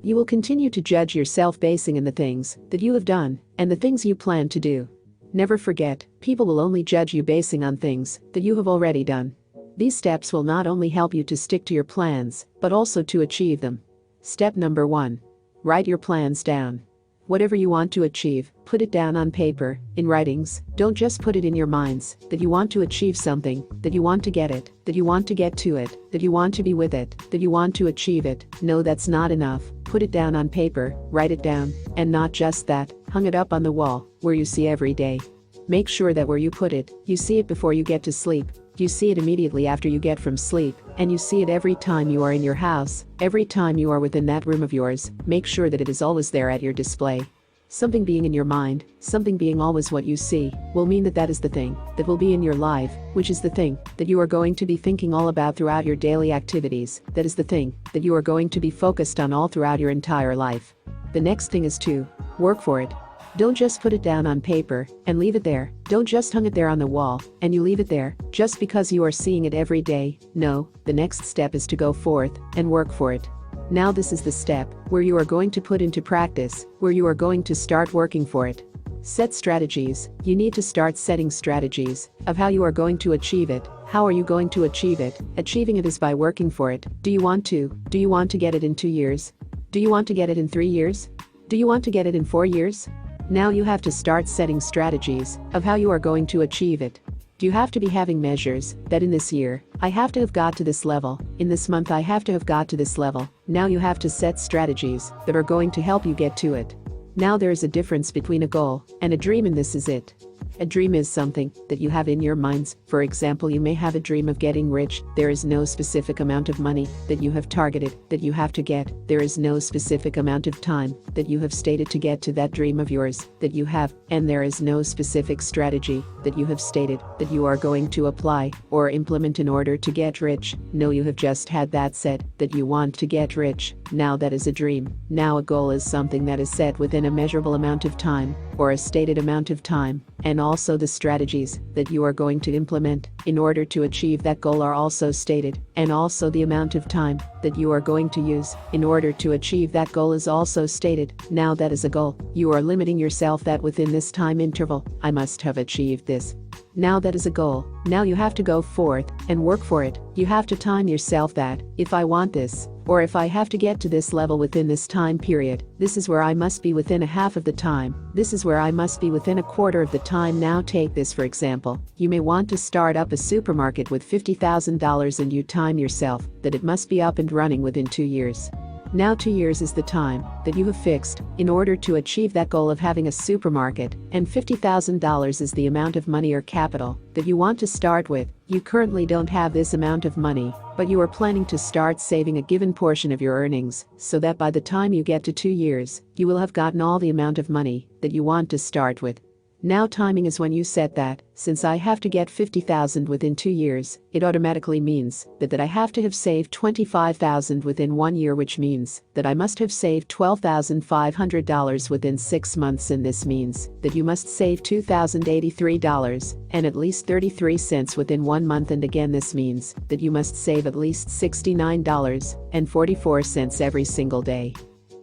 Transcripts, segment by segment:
You will continue to judge yourself basing on the things that you have done and the things you plan to do. Never forget, people will only judge you basing on things that you have already done. These steps will not only help you to stick to your plans, but also to achieve them. Step number 1. Write your plans down. Whatever you want to achieve, put it down on paper, in writings. Don't just put it in your minds, that you want to achieve something, that you want to get it, that you want to get to it, that you want to be with it, that you want to achieve it. No, that's not enough. Put it down on paper, write it down, and not just that, hung it up on the wall, where you see every day. Make sure that where you put it, you see it before you get to sleep. You see it immediately after you get from sleep, and you see it every time you are in your house, every time you are within that room of yours. Make sure that it is always there at your display. Something being in your mind, something being always what you see, will mean that that is the thing that will be in your life, which is the thing that you are going to be thinking all about throughout your daily activities. That is the thing that you are going to be focused on all throughout your entire life. The next thing is to work for it. Don't just put it down on paper and leave it there. Don't just hang it there on the wall and you leave it there just because you are seeing it every day. No, the next step is to go forth and work for it. Now this is the step where you are going to put into practice, where you are going to start working for it. Set strategies. You need to start setting strategies of how you are going to achieve it. How are you going to achieve it? Achieving it is by working for it. Do you want to? Do you want to get it in 2 years? Do you want to get it in 3 years? Do you want to get it in 4 years? Now you have to start setting strategies of how you are going to achieve it. You have to be having measures that in this year, I have to have got to this level. In this month, I have to have got to this level. Now you have to set strategies that are going to help you get to it. Now there is a difference between a goal and a dream, and this is it. A dream is something that you have in your minds. For example, you may have a dream of getting rich. There is no specific amount of money that you have targeted that you have to get. There is no specific amount of time that you have stated to get to that dream of yours that you have, and there is no specific strategy that you have stated that you are going to apply or implement in order to get rich. No, you have just had that said that you want to get rich. Now that is a dream. Now a goal is something that is set within a measurable amount of time or a stated amount of time, and also the strategies that you are going to implement in order to achieve that goal are also stated, and also the amount of time that you are going to use in order to achieve that goal is also stated. Now that is a goal. You are limiting yourself that within this time interval, I must have achieved this. Now that is a goal. Now you have to go forth and work for it. You have to time yourself that, if I want this, or if I have to get to this level within this time period, this is where I must be within a half of the time. This is where I must be within a quarter of the time. Now take this for example. You may want to start up a supermarket with $50,000 and you time yourself that it must be up and running within 2 years. Now 2 years is the time that you have fixed in order to achieve that goal of having a supermarket, and $50,000 is the amount of money or capital that you want to start with. You currently don't have this amount of money, but you are planning to start saving a given portion of your earnings so that by the time you get to 2 years, you will have gotten all the amount of money that you want to start with. Now timing is when you set that, since I have to get 50,000 within 2 years, it automatically means that I have to have saved 25,000 within 1 year, which means that I must have saved $12,500 within 6 months, and this means that you must save $2,083 and at least 33 cents within 1 month, and again this means that you must save at least $69.44 every single day.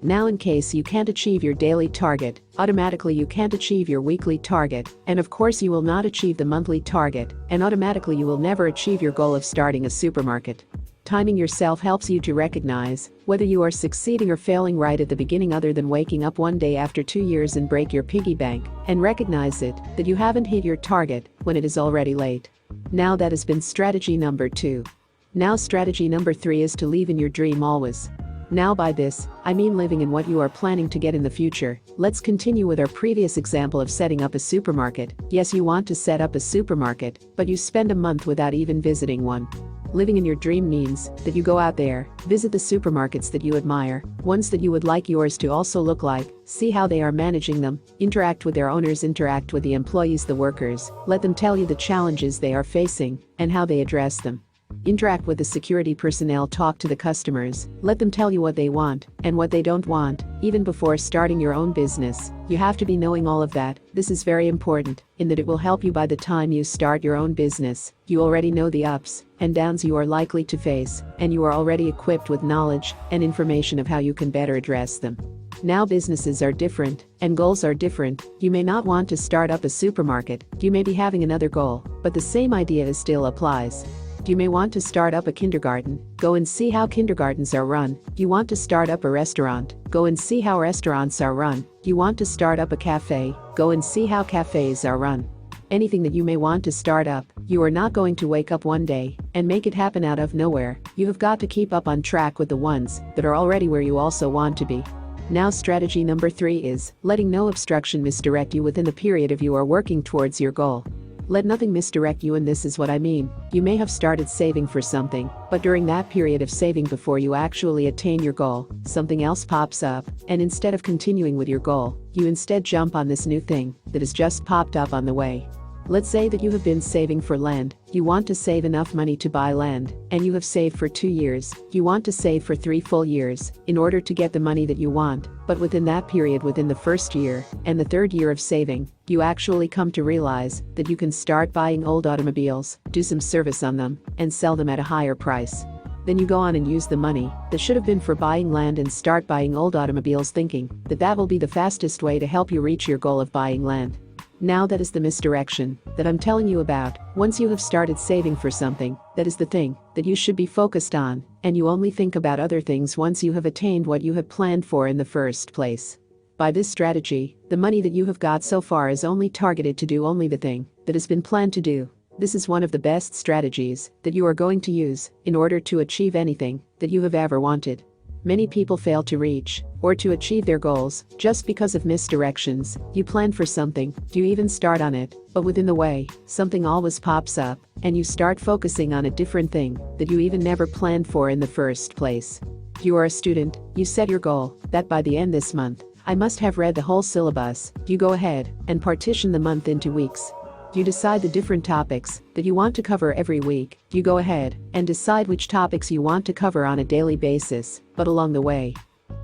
Now in case you can't achieve your daily target, automatically you can't achieve your weekly target, and of course you will not achieve the monthly target, and automatically you will never achieve your goal of starting a supermarket. Timing yourself helps you to recognize whether you are succeeding or failing right at the beginning, other than waking up one day after 2 years and break your piggy bank and recognize it that you haven't hit your target when it is already late. Now that has been strategy number 2. Now strategy number 3 is to live in your dream always. Now by this, I mean living in what you are planning to get in the future. Let's continue with our previous example of setting up a supermarket. Yes, you want to set up a supermarket, but you spend a month without even visiting one. Living in your dream means that you go out there, visit the supermarkets that you admire, ones that you would like yours to also look like, see how they are managing them, interact with their owners, interact with the employees, the workers, let them tell you the challenges they are facing and how they address them. Interact with the security personnel, talk to the customers, let them tell you what they want and what they don't want, even before starting your own business. You have to be knowing all of that. This is very important, in that it will help you by the time you start your own business. You already know the ups and downs you are likely to face, and you are already equipped with knowledge and information of how you can better address them. Now businesses are different, and goals are different. You may not want to start up a supermarket, you may be having another goal, but the same idea still applies. You may want to start up a kindergarten, go and see how kindergartens are run. You want to start up a restaurant, go and see how restaurants are run. You want to start up a cafe, go and see how cafes are run. Anything that you may want to start up, you are not going to wake up one day and make it happen out of nowhere. You have got to keep up on track with the ones that are already where you also want to be. Now strategy number 3 is letting no obstruction misdirect you within the period of you are working towards your goal. Let nothing misdirect you, and this is what I mean. You may have started saving for something, but during that period of saving before you actually attain your goal, something else pops up, and instead of continuing with your goal, you instead jump on this new thing that has just popped up on the way. Let's say that you have been saving for land. You want to save enough money to buy land, and you have saved for 2 years. You want to save for 3 full years in order to get the money that you want, but within that period, within the first year and the 3rd year of saving, you actually come to realize that you can start buying old automobiles, do some service on them, and sell them at a higher price. Then you go on and use the money that should have been for buying land and start buying old automobiles, thinking that that will be the fastest way to help you reach your goal of buying land. Now that is the misdirection that I'm telling you about. Once you have started saving for something, that is the thing that you should be focused on, and you only think about other things once you have attained what you had planned for in the first place. By this strategy, the money that you have got so far is only targeted to do only the thing that has been planned to do. This is one of the best strategies that you are going to use in order to achieve anything that you have ever wanted. Many people fail to reach or to achieve their goals just because of misdirections. You plan for something, you even start on it, but within the way, something always pops up, and you start focusing on a different thing that you even never planned for in the first place. You are a student, you set your goal that by the end this month, I must have read the whole syllabus. You go ahead and partition the month into weeks. You decide the different topics that you want to cover every week. You go ahead and decide which topics you want to cover on a daily basis, but along the way,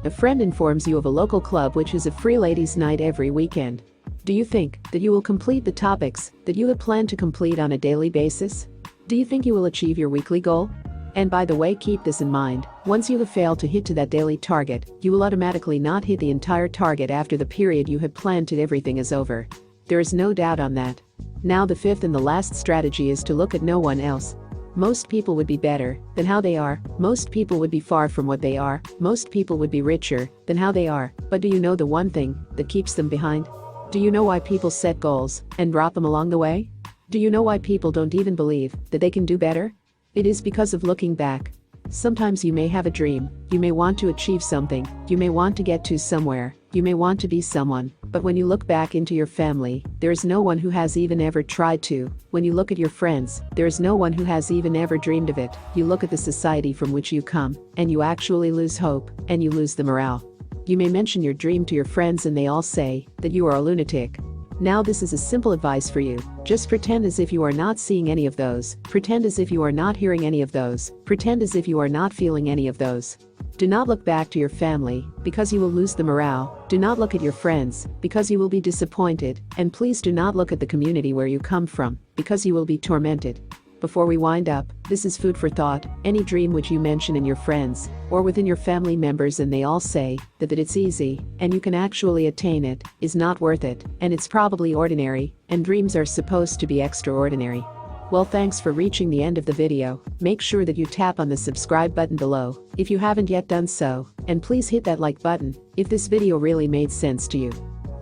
a friend informs you of a local club which is a free ladies' night every weekend. Do you think that you will complete the topics that you had planned to complete on a daily basis? Do you think you will achieve your weekly goal? And by the way, keep this in mind, once you have failed to hit to that daily target, you will automatically not hit the entire target after the period you had planned to everything is over. There is no doubt on that. Now the 5th and the last strategy is to look at no one else. Most people would be better than how they are. Most people would be far from what they are. Most people would be richer than how they are. But do you know the one thing that keeps them behind? Do you know why people set goals and drop them along the way? Do you know why people don't even believe that they can do better? It is because of looking back. Sometimes you may have a dream, you may want to achieve something, you may want to get to somewhere, you may want to be someone, but when you look back into your family, there is no one who has even ever tried to. When you look at your friends, there is no one who has even ever dreamed of it. You look at the society from which you come, and you actually lose hope, and you lose the morale. You may mention your dream to your friends and they all say that you are a lunatic. Now this is a simple advice for you. Just pretend as if you are not seeing any of those. Pretend as if you are not hearing any of those. Pretend as if you are not feeling any of those. Do not look back to your family, because you will lose the morale. Do not look at your friends, because you will be disappointed. And please do not look at the community where you come from, because you will be tormented. Before we wind up, this is food for thought. Any dream which you mention in your friends or within your family members and they all say that it's easy and you can actually attain it is not worth it, and it's probably ordinary, and dreams are supposed to be extraordinary. Well, thanks for reaching the end of the video. Make sure that you tap on the subscribe button below if you haven't yet done so, and please hit that like button if this video really made sense to you.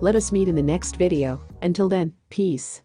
Let us meet in the next video. Until then, peace.